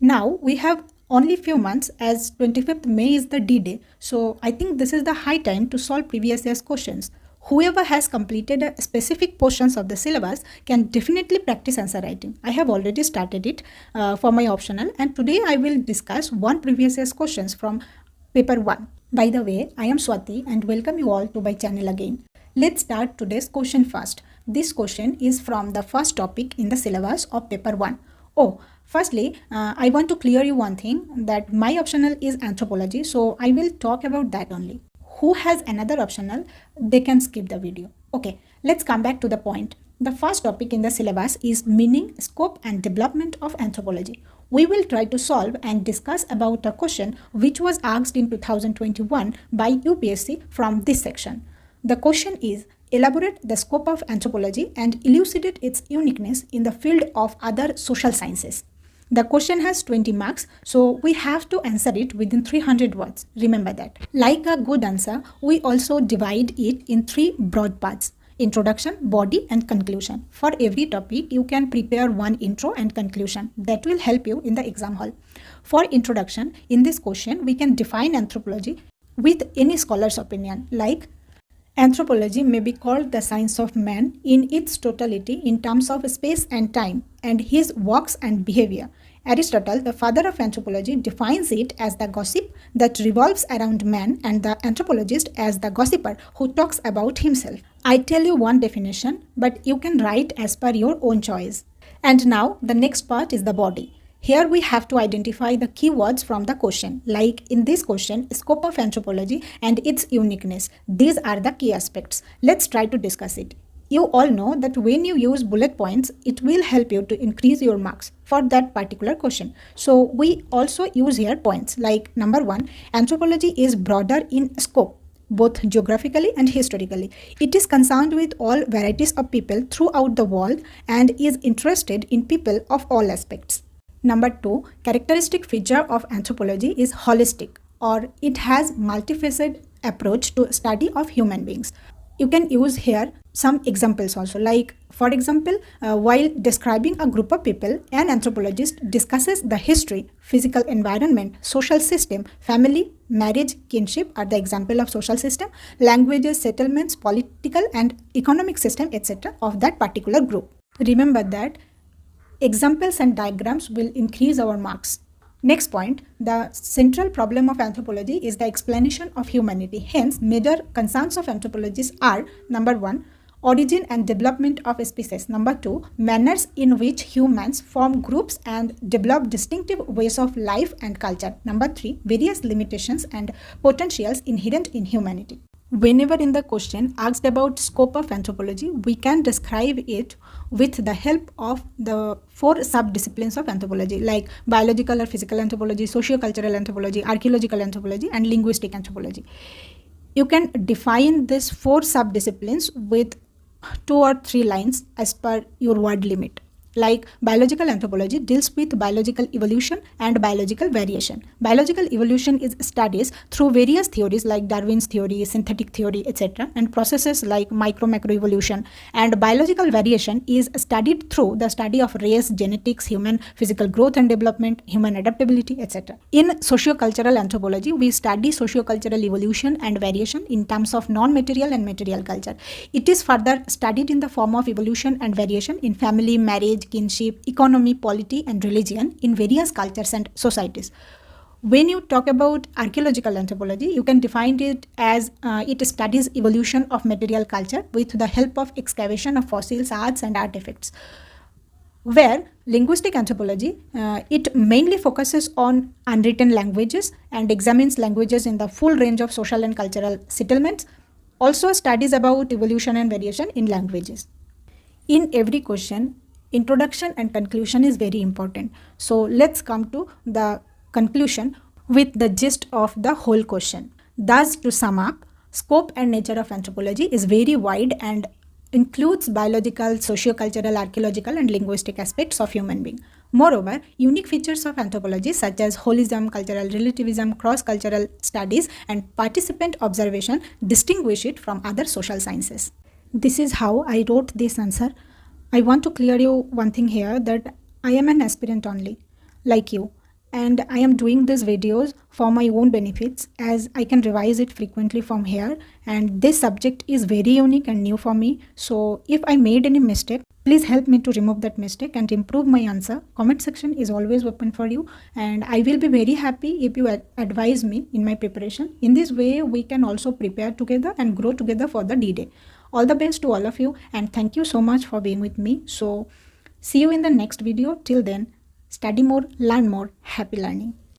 Now we have only few months as 25th May is the D-Day. So I think this is the high time to solve previous year's questions. Whoever has completed a specific portions of the syllabus can definitely practice answer writing. I have already started it for my optional, and today I will discuss one previous year's questions from paper 1. By the way, I am Swati and welcome you all to my channel again. Let's start today's question first. This question is from the first topic in the syllabus of paper 1. Oh, firstly, I want to clear you one thing, that my optional is anthropology, so I will talk about that only. Who has another optional, they can skip the video. Okay, let's come back to the point. The first topic in the syllabus is meaning, scope and development of anthropology. We will try to solve and discuss about a question which was asked in 2021 by UPSC from this section. The question is, elaborate the scope of anthropology and elucidate its uniqueness in the field of other social sciences. The question has 20 marks, so we have to answer it within 300 words. Remember that. Like a good answer, we also divide it in 3 broad parts: introduction, body and conclusion. For every topic, you can prepare one intro and conclusion. That will help you in the exam hall. For introduction, in this question, we can define anthropology with any scholar's opinion, like anthropology may be called the science of man in its totality in terms of space and time, and his works and behavior. Aristotle, the father of anthropology, defines it as the gossip that revolves around man, and the anthropologist as the gossiper who talks about himself. I tell you one definition, but you can write as per your own choice. And now the next part is the body. Here we have to identify the keywords from the question. Like in this question, scope of anthropology and its uniqueness. These are the key aspects. Let's try to discuss it. You all know that when you use bullet points, it will help you to increase your marks for that particular question. So we also use here points like number 1, anthropology is broader in scope, both geographically and historically. It is concerned with all varieties of people throughout the world and is interested in people of all aspects. Number 2, characteristic feature of anthropology is holistic, or it has multifaceted approach to study of human beings. You can use here some examples also, like for example, while describing a group of people, an anthropologist discusses the history, physical environment, social system, family, marriage, kinship are the example of social system, languages, settlements, political and economic system, etc. of that particular group. Remember that examples and diagrams will increase our marks. Next point, the central problem of anthropology is the explanation of humanity. Hence, major concerns of anthropologists are number 1, origin and development of species. Number 2, manners in which humans form groups and develop distinctive ways of life and culture. Number 3, various limitations and potentials inherent in humanity. Whenever in the question asked about scope of anthropology, we can describe it with the help of the 4 sub-disciplines of anthropology, like biological or physical anthropology, socio-cultural anthropology, archaeological anthropology, and linguistic anthropology. You can define these 4 sub-disciplines with 2 or 3 lines as per your word limit. Like biological anthropology deals with biological evolution and biological variation. Biological evolution is studies through various theories like Darwin's theory, synthetic theory, etc. and processes like micro-macro evolution. And biological variation is studied through the study of race, genetics, human physical growth and development, human adaptability, etc. In socio-cultural anthropology, we study socio-cultural evolution and variation in terms of non-material and material culture. It is further studied in the form of evolution and variation in family, marriage, kinship, economy, polity, and religion in various cultures and societies. When you talk about archaeological anthropology, you can define it as it studies evolution of material culture with the help of excavation of fossils, arts, and artifacts. Where linguistic anthropology, it mainly focuses on unwritten languages and examines languages in the full range of social and cultural settlements. Also studies about evolution and variation in languages. In every question, introduction and conclusion is very important. So let's come to the conclusion with the gist of the whole question. Thus, to sum up, scope and nature of anthropology is very wide and includes biological, socio-cultural, archaeological and linguistic aspects of human being. Moreover, unique features of anthropology such as holism, cultural relativism, cross-cultural studies and participant observation distinguish it from other social sciences. This is how I wrote this answer. I want to clear you one thing here, that I am an aspirant only, like you. And I am doing these videos for my own benefits as I can revise it frequently from here, and this subject is very unique and new for me. So if I made any mistake, please help me to remove that mistake and improve my answer. Comment section is always open for you, and I will be very happy if you advise me in my preparation. In this way we can also prepare together and grow together for the D-Day. All the best to all of you, and thank you so much for being with me. So see you in the next video. Till then, study more, learn more. Happy learning.